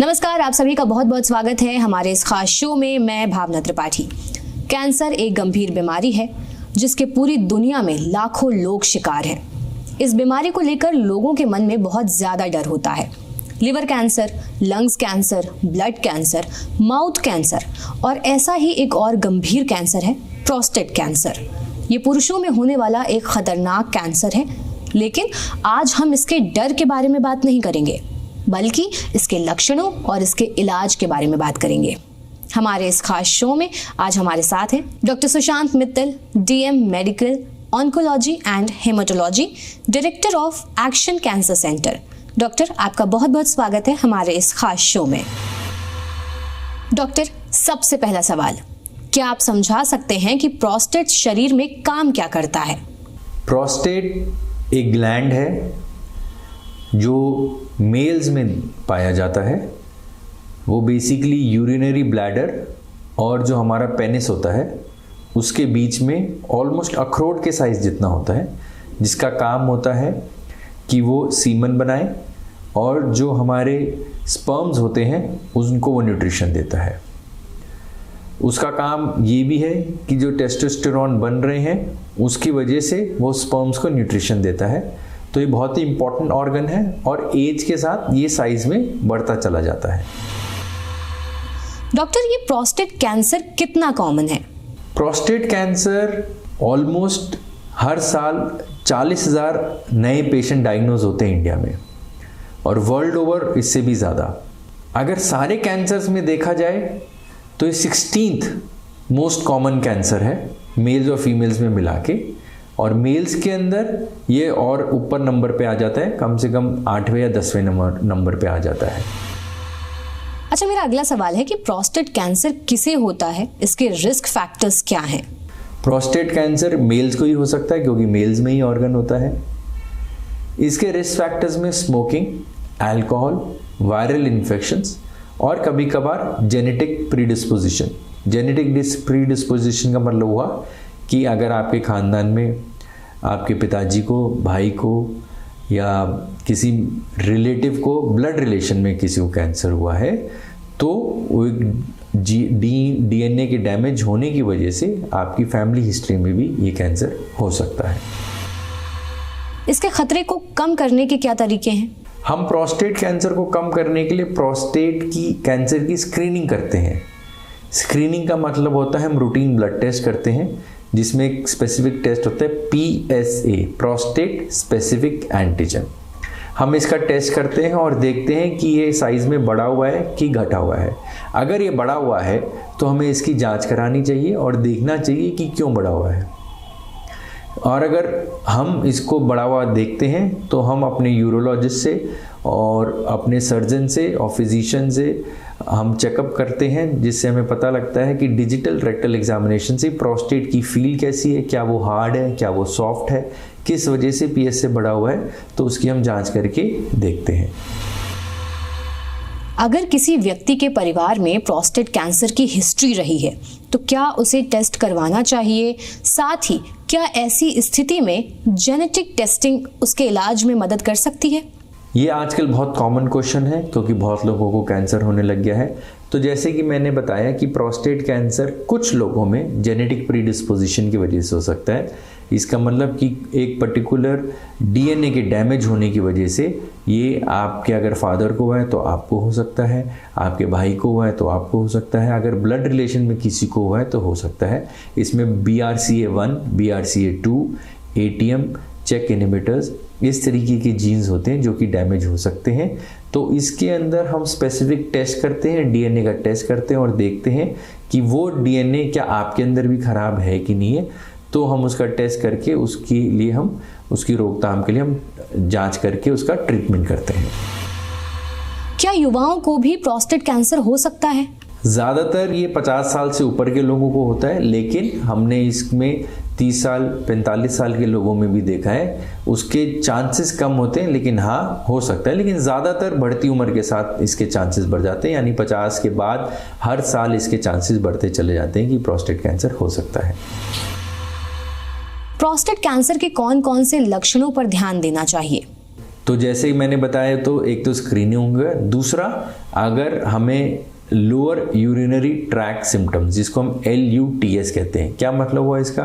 नमस्कार, आप सभी का बहुत बहुत स्वागत है हमारे इस खास शो में। मैं भावना त्रिपाठी। कैंसर एक गंभीर बीमारी है जिसके पूरी दुनिया में लाखों लोग शिकार हैं। इस बीमारी को लेकर लोगों के मन में बहुत ज्यादा डर होता है। Liver cancer, lungs cancer, blood cancer, mouth cancer और ऐसा ही एक और गंभीर कैंसर है प्रोस्टेट कैंसर। ये पुरुषों में होने वाला एक खतरनाक कैंसर है, लेकिन आज हम इसके डर के बारे में बात नहीं करेंगे, बल्कि इसके लक्षणों और इसके इलाज के बारे में बात करेंगे। हमारे इस खास शो में आज हमारे साथ हैं doctor Sushant Mittal, DM medical oncology and haematology, director of Action cancer centre. Doctor, आपका बहुत बहुत स्वागत है हमारे इस खास शो में। डॉक्टर, सबसे पहला सवाल, क्या आप समझा सकते हैं कि प्रोस्टेट शरीर में काम क्या करता है? प्रोस्टेट एक ग्लैंड है जो मेल्स में पाया जाता है। वो बेसिकली यूरिनरी ब्लैडर और जो हमारा पेनिस होता है उसके बीच में ऑलमोस्ट अखरोट के साइज जितना होता है, जिसका काम होता है कि वो सीमन बनाए और जो हमारे स्पर्म्स होते हैं उनको वो न्यूट्रिशन देता है। उसका काम ये भी है कि जो टेस्टोस्टेरोन बन रहे हैं उसकी वजह से वो स्पर्म्स को न्यूट्रिशन देता है। तो ये बहुत ही इंपॉर्टेंट ऑर्गन है और एज के साथ ये साइज में बढ़ता चला जाता है। डॉक्टर, ये प्रोस्टेट कैंसर कितना कॉमन है? प्रोस्टेट कैंसर ऑलमोस्ट हर साल 40,000 नए पेशेंट डायग्नोज होते हैं इंडिया में और वर्ल्ड ओवर इससे भी ज़्यादा। अगर सारे कैंसर्स में देखा जाए तो ये 16th मोस्ट कॉमन कैंसर है मेल्स और फीमेल्स में मिला के, और मेल्स के अंदर ये और ऊपर नंबर पे आ जाता है, कम से कम 8वें या 10वें नंबर पे आ जाता है। अच्छा, मेरा अगला सवाल है कि प्रोस्टेट कैंसर किसे होता है, इसके रिस्क फैक्टर्स क्या हैं? प्रोस्टेट कैंसर मेल्स को ही हो सकता है क्योंकि मेल्स में ही ऑर्गन होता है। इसके रिस्क फैक्टर्स में स्मोकिंग, अल्कोहल, वायरल इन्फेक्शंस और कभी कभार जेनेटिक प्रीडिस्पोजिशन। जेनेटिक प्रीडिस्पोजिशन का मतलब हुआ कि अगर आपके ख़ानदान में आपके पिताजी को, भाई को या किसी रिलेटिव को ब्लड रिलेशन में किसी को कैंसर हुआ है तो वो डीएनए के डैमेज होने की वजह से आपकी फैमिली हिस्ट्री में भी ये कैंसर हो सकता है। इसके खतरे को कम करने के क्या तरीके हैं? हम प्रोस्टेट कैंसर को कम करने के लिए प्रोस्टेट की कैंसर की स्क्रीनिंग करते हैं। स्क्रीनिंग का मतलब होता है हम रूटीन ब्लड टेस्ट करते हैं जिसमें एक स्पेसिफिक टेस्ट होता है PSA, प्रोस्टेट स्पेसिफिक एंटीजन। हम इसका टेस्ट करते हैं और देखते हैं कि ये साइज़ में बढ़ा हुआ है कि घटा हुआ है। अगर ये बढ़ा हुआ है तो हमें इसकी जांच करानी चाहिए और देखना चाहिए कि क्यों बढ़ा हुआ है। और अगर हम इसको बढ़ा हुआ देखते हैं तो हम अपने यूरोलॉजिस्ट से और अपने सर्जन से और फिजिशियन से हम चेकअप करते हैं, जिससे हमें पता लगता है कि डिजिटल रेक्टल एग्जामिनेशन से प्रोस्टेट की फील कैसी है, क्या वो हार्ड है, क्या वो सॉफ्ट है, किस वजह से PSA बढ़ा हुआ है, तो उसकी हम जांच करके देखते हैं। अगर किसी व्यक्ति के परिवार में प्रोस्टेट कैंसर की हिस्ट्री रही है तो क्या उसे टेस्ट करवाना चाहिए? साथ ही क्या ऐसी स्थिति में जेनेटिक टेस्टिंग उसके इलाज में मदद कर सकती है? ये आजकल बहुत कॉमन क्वेश्चन है क्योंकि बहुत लोगों को कैंसर होने लग गया है। तो जैसे कि मैंने बताया कि प्रोस्टेट कैंसर कुछ लोगों में जेनेटिक प्रीडिस्पोजिशन की वजह से हो सकता है। इसका मतलब कि एक पर्टिकुलर डीएनए के डैमेज होने की वजह से ये आपके अगर फादर को हुआ है तो आपको हो सकता है, आपके भाई को हुआ है तो आपको हो सकता है, अगर ब्लड रिलेशन में किसी को हुआ है तो हो सकता है। इसमें BRCA1, BRCA2, ATM, check inhibitors, इस तरीके के जीन्स होते हैं जो कि डैमेज हो सकते हैं। तो इसके अंदर हम स्पेसिफिक टेस्ट करते हैं, डीएनए का टेस्ट करते हैं और देखते हैं कि वो डीएनए क्या आपके अंदर भी खराब है कि नहीं है। तो हम उसका टेस्ट करके उसके लिए हम उसकी रोकथाम के लिए हम जांच करके उसका ट्रीटमेंट करते हैं। क्या युवाओं को भी प्रोस्टेट कैंसर हो सकता है? ज़्यादातर ये 50 साल से ऊपर के लोगों को होता है, लेकिन हमने इसमें 30 साल 45 साल के लोगों में भी देखा है। उसके चांसेस कम होते हैं, लेकिन हाँ हो सकता है। लेकिन ज़्यादातर बढ़ती उम्र के साथ इसके चांसेस बढ़ जाते हैं, यानी 50 के बाद हर साल इसके चांसेस बढ़ते चले जाते हैं कि प्रोस्टेट कैंसर हो सकता है। प्रोस्टेट कैंसर के कौन कौन से लक्षणों पर ध्यान देना चाहिए? तो जैसे ही मैंने बताया, तो एक तो स्क्रीनिंग होगा, दूसरा अगर हमें लोअर यूरिनरी ट्रैक सिम्टम्स, जिसको हम LUTS कहते हैं, क्या मतलब हुआ इसका,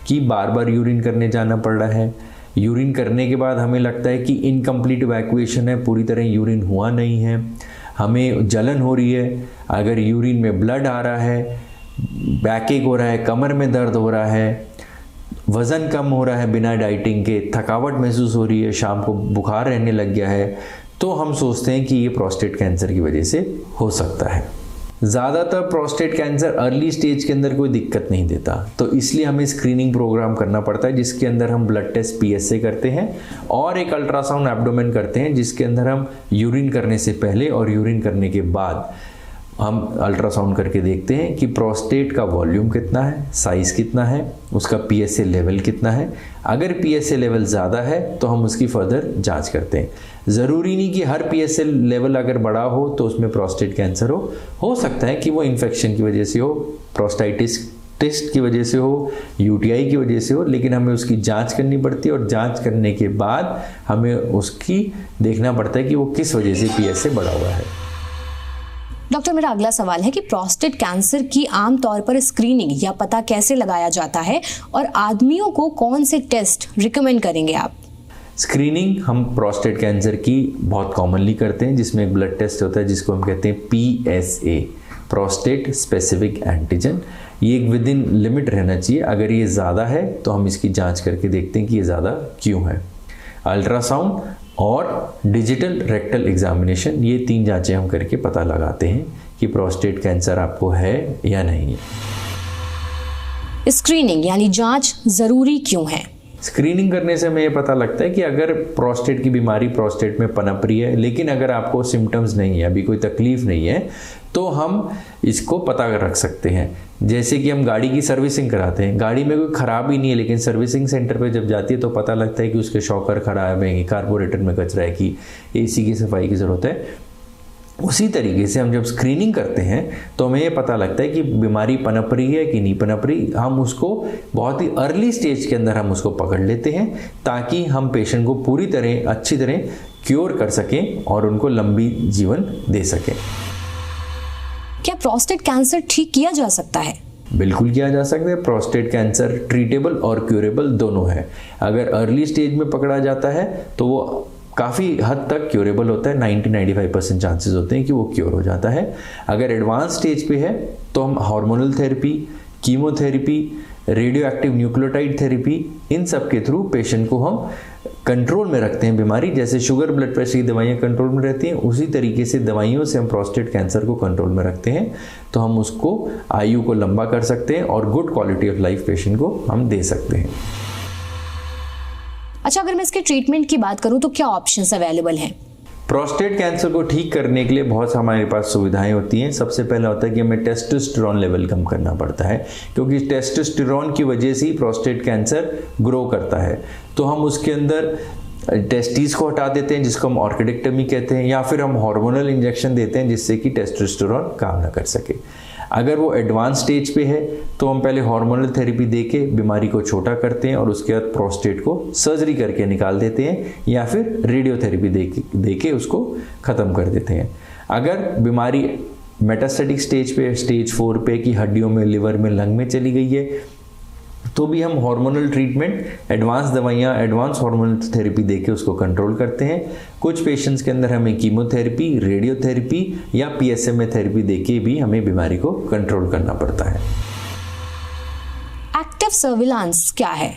कि बार बार यूरिन करने जाना पड़ रहा है, यूरिन करने के बाद हमें लगता है कि इनकम्प्लीट इवैक्यूएशन है, पूरी तरह यूरिन हुआ नहीं है, हमें जलन हो रही है, अगर यूरिन में ब्लड आ रहा है, बैकएक हो रहा है, कमर में दर्द हो रहा है, वज़न कम हो रहा है बिना डाइटिंग के, थकावट महसूस हो रही है, शाम को बुखार रहने लग गया है, तो हम सोचते हैं कि ये प्रोस्टेट कैंसर की वजह से हो सकता है। ज़्यादातर प्रोस्टेट कैंसर अर्ली स्टेज के अंदर कोई दिक्कत नहीं देता, तो इसलिए हमें स्क्रीनिंग प्रोग्राम करना पड़ता है, जिसके अंदर हम ब्लड टेस्ट PSA करते हैं और एक अल्ट्रासाउंड एब्डोमेन करते हैं, जिसके अंदर हम यूरिन करने से पहले और यूरिन करने के बाद हम अल्ट्रासाउंड करके देखते हैं कि प्रोस्टेट का वॉल्यूम कितना है, साइज़ कितना है, उसका PSA लेवल कितना है। अगर PSA लेवल ज़्यादा है तो हम उसकी फर्दर जांच करते हैं। ज़रूरी नहीं कि हर PSA लेवल अगर बड़ा हो तो उसमें प्रोस्टेट कैंसर हो सकता है कि वो इन्फेक्शन की वजह से हो, प्रोस्टाइटिस टेस्ट की वजह से हो, UTI की वजह से हो, लेकिन हमें उसकी जांच करनी पड़ती है और जांच करने के बाद हमें उसकी देखना पड़ता है कि वो किस वजह से PSA बढ़ा हुआ है। डॉक्टर, मेरा अगला सवाल है कि प्रोस्टेट कैंसर की आम तौर पर स्क्रीनिंग या पता कैसे लगाया जाता है और आदमियों को कौन से टेस्ट रिकमेंड करेंगे आप? स्क्रीनिंग हम प्रोस्टेट कैंसर की बहुत कॉमनली करते हैं, जिसमें एक ब्लड टेस्ट होता है जिसको हम कहते हैं PSA, प्रोस्टेट स्पेसिफिक एंटीजन। ये एक विद इन लिमिट रहना चाहिए, अगर ये ज़्यादा है तो हम इसकी जांच करके देखते हैं कि ये ज़्यादा क्यों है। अल्ट्रासाउंड और डिजिटल रेक्टल एग्जामिनेशन, ये 3 जांचें हम करके पता लगाते हैं कि प्रोस्टेट कैंसर आपको है या नहीं है। स्क्रीनिंग यानी जांच ज़रूरी क्यों है? स्क्रीनिंग करने से हमें ये पता लगता है कि अगर प्रोस्टेट की बीमारी प्रोस्टेट में पनप रही है, लेकिन अगर आपको सिम्टम्स नहीं है, अभी कोई तकलीफ नहीं है, तो हम इसको पता रख सकते हैं। जैसे कि हम गाड़ी की सर्विसिंग कराते हैं, गाड़ी में कोई ख़राबी नहीं है, लेकिन सर्विसिंग सेंटर पे जब जाती है तो पता लगता है कि उसके शॉकर ख़राब है, कार्बोरेटर में कचरा है, कि AC की सफाई की ज़रूरत है। उसी तरीके से हम जब स्क्रीनिंग करते हैं तो हमें ये पता लगता है कि बीमारी पनप रही है कि नहीं पनप रही। हम उसको बहुत ही अर्ली स्टेज के अंदर हम उसको पकड़ लेते हैं, ताकि हम पेशेंट को पूरी तरह अच्छी तरह क्योर कर सकें और उनको लंबी जीवन दे सकें। क्या प्रोस्टेट कैंसर ठीक किया जा सकता है? बिल्कुल किया जा सकता है। प्रोस्टेट कैंसर ट्रीटेबल और क्यूरेबल दोनों है। अगर अर्ली स्टेज में पकड़ा जाता है तो वो काफ़ी हद तक क्योरेबल होता है, 90-95% चांसेस होते हैं कि वो क्योर हो जाता है। अगर एडवांस स्टेज पे है तो हम hormonal therapy, chemotherapy, radio active nucleotide therapy, इन सब के थ्रू पेशेंट को हम कंट्रोल में रखते हैं बीमारी। जैसे शुगर ब्लड प्रेशर की दवाइयाँ कंट्रोल में रहती हैं, उसी तरीके से दवाइयों से हम प्रोस्टेट कैंसर को कंट्रोल में रखते हैं, तो हम उसको आयु को लंबा कर सकते हैं और good quality of life patient को हम दे सकते हैं। अच्छा, अगर मैं इसके ट्रीटमेंट की बात करूं तो क्या ऑप्शंस अवेलेबल हैं? प्रोस्टेट कैंसर को ठीक करने के लिए बहुत हमारे पास सुविधाएं होती हैं। सबसे पहला होता है कि हमें टेस्टोस्टेरोन लेवल कम करना पड़ता है, क्योंकि टेस्टोस्टेरोन की वजह से ही प्रोस्टेट कैंसर ग्रो करता है। तो हम उसके अंदर टेस्टिस को हटा देते हैं, जिसको हम ऑर्किडेक्टमी कहते हैं, या फिर हम हार्मोनल इंजेक्शन देते हैं जिससे कि टेस्टोस्टेरोन काम ना कर सके। अगर वो एडवांस स्टेज पे है तो हम पहले हार्मोनल थेरेपी देके बीमारी को छोटा करते हैं और उसके बाद प्रोस्टेट को सर्जरी करके निकाल देते हैं, या फिर रेडियोथेरेपी देके उसको ख़त्म कर देते हैं। अगर बीमारी मेटास्टेटिक स्टेज पे, स्टेज 4 पे, की हड्डियों में, लिवर में, लंग में चली गई है, तो भी हम हार्मोनल ट्रीटमेंट, एडवांस दवाइयाँ, एडवांस हार्मोनल थेरेपी देके उसको कंट्रोल करते हैं। कुछ पेशेंट्स के अंदर हमें कीमोथेरेपी, रेडियोथेरेपी या PSMA थेरेपी देके भी हमें बीमारी को कंट्रोल करना पड़ता है। एक्टिव सर्विलांस क्या है?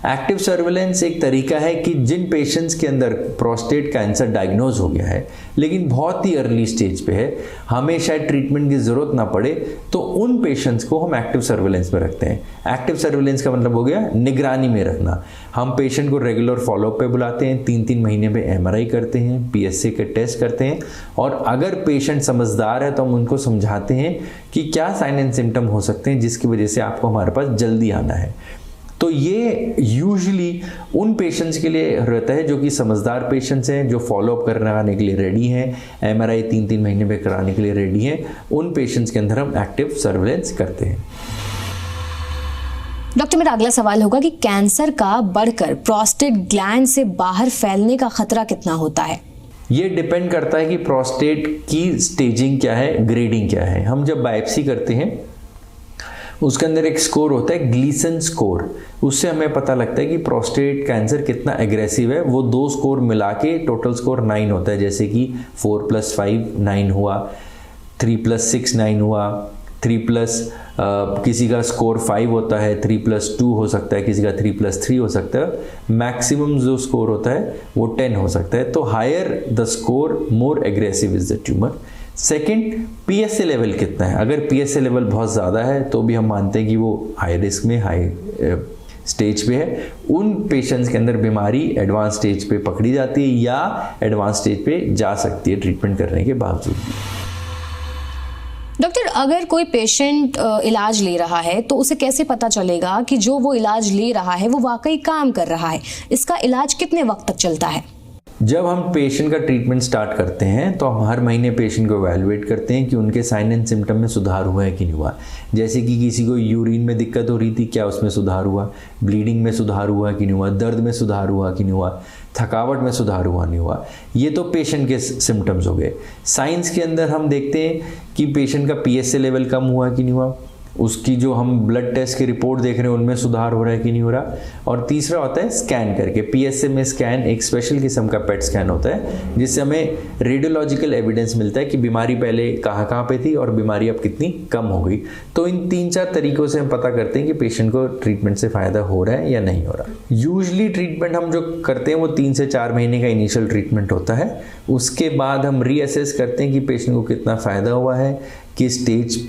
एक्टिव सर्विलेंस एक तरीका है कि जिन पेशेंट्स के अंदर प्रोस्टेट कैंसर डायग्नोज हो गया है लेकिन बहुत ही अर्ली स्टेज पे है, हमें शायद ट्रीटमेंट की ज़रूरत ना पड़े, तो उन पेशेंट्स को हम एक्टिव सर्विलेंस में रखते हैं। एक्टिव सर्विलेंस का मतलब हो गया निगरानी में रखना। हम पेशेंट को रेगुलर फॉलोअप पे बुलाते हैं, 3-3 महीने पे MRI करते हैं, PSA के टेस्ट करते हैं, और अगर पेशेंट समझदार है तो हम उनको समझाते हैं कि क्या साइन एंड सिम्टम हो सकते हैं जिसकी वजह से आपको हमारे पास जल्दी आना है। तो ये यूजुअली उन पेशेंट्स के लिए रहता है जो कि समझदार पेशेंट्स हैं, जो फॉलोअप कराने के लिए रेडी हैं, MRI 3-3 महीने में कराने के लिए रेडी हैं। उन पेशेंट्स के अंदर हम एक्टिव सर्विलेंस करते हैं। डॉक्टर, मेरा अगला सवाल होगा कि कैंसर का बढ़कर प्रोस्टेट ग्लैंड से बाहर फैलने का खतरा कितना होता है? ये डिपेंड करता है कि प्रोस्टेट की स्टेजिंग क्या है, ग्रेडिंग क्या है। हम जब बायोप्सी करते हैं उसके अंदर एक स्कोर होता है ग्लीसन स्कोर, उससे हमें पता लगता है कि प्रोस्टेट कैंसर कितना एग्रेसिव है। वो 2 स्कोर मिला के टोटल स्कोर 9 होता है, जैसे कि 4+5 9 हुआ, 3+6 9 हुआ, 3+ किसी का स्कोर 5 होता है, 3+2 हो सकता है, किसी का 3+3 हो सकता है। मैक्सिमम जो स्कोर होता है वो 10 हो सकता है। तो higher the score more aggressive is the tumour. Second, PSA level कितना है। अगर पीएसए लेवल बहुत ज़्यादा है तो भी हम मानते हैं कि वो हाई रिस्क में, हाई स्टेज पे है। उन पेशेंट्स के अंदर बीमारी एडवांस स्टेज पे पकड़ी जाती है या एडवांस स्टेज पे जा सकती है ट्रीटमेंट करने के बावजूद भी। डॉक्टर, अगर कोई पेशेंट इलाज ले रहा है तो उसे कैसे पता चलेगा कि जो वो इलाज ले रहा है वो वाकई काम कर रहा है? इसका इलाज कितने वक्त तक चलता है? जब हम पेशेंट का ट्रीटमेंट स्टार्ट करते हैं तो हम हर महीने पेशेंट को एवेलुएट करते हैं कि उनके साइन एंड सिम्टम में सुधार हुआ है कि नहीं हुआ। जैसे कि किसी को यूरिन में दिक्कत हो रही थी, क्या उसमें सुधार हुआ, ब्लीडिंग में सुधार हुआ कि नहीं हुआ, दर्द में सुधार हुआ कि नहीं हुआ, थकावट में सुधार हुआ नहीं हुआ। ये तो पेशेंट के सिम्टम्स हो गए। साइंस के अंदर हम देखते हैं कि पेशेंट का पीएसए लेवल कम हुआ कि नहीं हुआ, उसकी जो हम ब्लड टेस्ट की रिपोर्ट देख रहे हैं उनमें सुधार हो रहा है कि नहीं हो रहा। और तीसरा होता है स्कैन करके, पीएसए में स्कैन एक स्पेशल किस्म का पेट स्कैन होता है जिससे हमें रेडियोलॉजिकल एविडेंस मिलता है कि बीमारी पहले कहाँ पे थी और बीमारी अब कितनी कम हो गई। तो इन 3-4 तरीकों से हम पता करते हैं कि पेशेंट को ट्रीटमेंट से फ़ायदा हो रहा है या नहीं हो रहा। यूजली ट्रीटमेंट हम जो करते हैं वो 3 से 4 महीने का इनिशियल ट्रीटमेंट होता है। उसके बाद हम रीअसेस करते हैं कि पेशेंट को कितना फ़ायदा हुआ है, किस स्टेज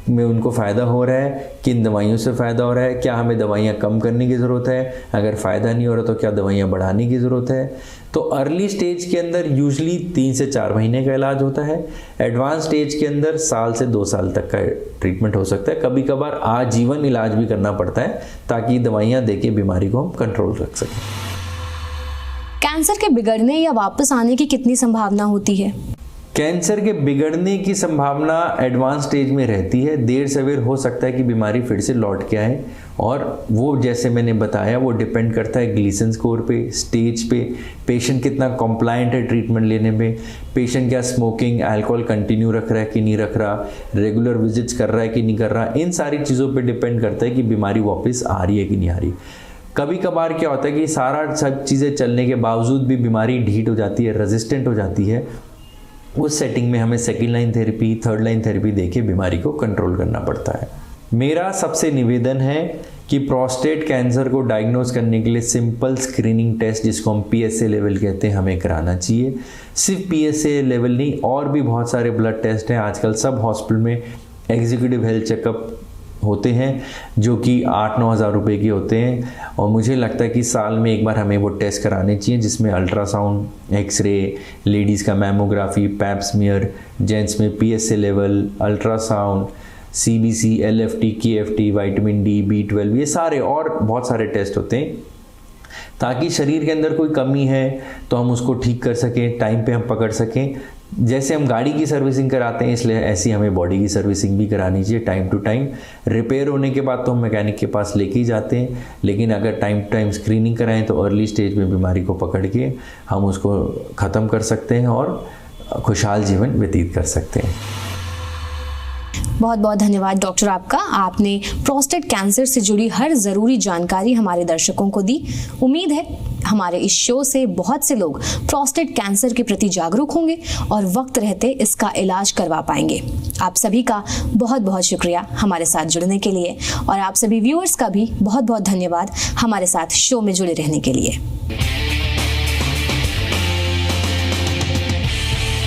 में उनको फ़ायदा हो रहा है, किन दवाइयों से फ़ायदा हो रहा है, क्या हमें दवाइयाँ कम करने की ज़रूरत है, अगर फ़ायदा नहीं हो रहा तो क्या दवाइयाँ बढ़ाने की ज़रूरत है। तो अर्ली स्टेज के अंदर यूजली 3 से 4 महीने का इलाज होता है। एडवांस स्टेज के अंदर 1 से 2 साल तक का ट्रीटमेंट हो सकता है। कभी कभार आजीवन इलाज भी करना पड़ता है ताकि दवाइयाँ देके बीमारी को हम कंट्रोल रख सकें। कैंसर के बिगड़ने या वापस आने की कितनी संभावना होती है? कैंसर के बिगड़ने की संभावना एडवांस स्टेज में रहती है। देर सवेर हो सकता है कि बीमारी फिर से लौट के आए, और वो जैसे मैंने बताया वो डिपेंड करता है ग्लीसन स्कोर पे, स्टेज पे, पेशेंट कितना कॉम्प्लायंट है ट्रीटमेंट लेने में, पेशेंट क्या स्मोकिंग अल्कोहल कंटिन्यू रख रहा है कि नहीं रख रहा, रेगुलर विजिट्स कर रहा है कि नहीं कर रहा। इन सारी चीज़ों पर डिपेंड करता है कि बीमारी वापस आ रही है कि नहीं आ रही। कभी कभार क्या होता है कि सारा सब चीज़ें चलने के बावजूद भी बीमारी ढीठ हो जाती है, रेजिस्टेंट हो जाती है। उस सेटिंग में हमें second line therapy, third line therapy देके बीमारी को कंट्रोल करना पड़ता है। मेरा सबसे निवेदन है कि प्रोस्टेट कैंसर को डायग्नोज करने के लिए सिंपल स्क्रीनिंग टेस्ट, जिसको हम पीएसए लेवल कहते हैं, हमें कराना चाहिए। सिर्फ पीएसए लेवल नहीं, और भी बहुत सारे ब्लड टेस्ट हैं। आजकल सब हॉस्पिटल में एग्जीक्यूटिव हेल्थ चेकअप होते हैं जो कि 8-9 हज़ार रुपये के होते हैं, और मुझे लगता है कि साल में एक बार हमें वो टेस्ट कराने चाहिए, जिसमें अल्ट्रासाउंड, एक्सरे, लेडीज़ का मैमोग्राफी, पैप स्मीयर, जेंट्स में PSA level, ultrasound, CBC, LFT, KFT, vitamin D, B12, ये सारे और बहुत सारे टेस्ट होते हैं ताकि शरीर के अंदर कोई कमी है तो हम उसको ठीक कर सकें, टाइम पे हम पकड़ सकें। जैसे हम गाड़ी की सर्विसिंग कराते हैं, इसलिए ऐसी हमें बॉडी की सर्विसिंग भी करानी चाहिए टाइम टू टाइम। रिपेयर होने के बाद तो हम मैकेनिक के पास लेके ही जाते हैं, लेकिन अगर टाइम टू टाइम स्क्रीनिंग कराएं तो अर्ली स्टेज में बीमारी को पकड़ के हम उसको ख़त्म कर सकते हैं और खुशहाल जीवन व्यतीत कर सकते हैं। बहुत बहुत धन्यवाद डॉक्टर आपका। आपने प्रोस्टेट कैंसर से जुड़ी हर ज़रूरी जानकारी हमारे दर्शकों को दी। उम्मीद है हमारे इस शो से बहुत से लोग प्रोस्टेट कैंसर के प्रति जागरूक होंगे और वक्त रहते इसका इलाज करवा पाएंगे। आप सभी का बहुत बहुत शुक्रिया हमारे साथ जुड़ने के लिए, और आप सभी व्यूअर्स का भी बहुत बहुत धन्यवाद हमारे साथ शो में जुड़े रहने के लिए।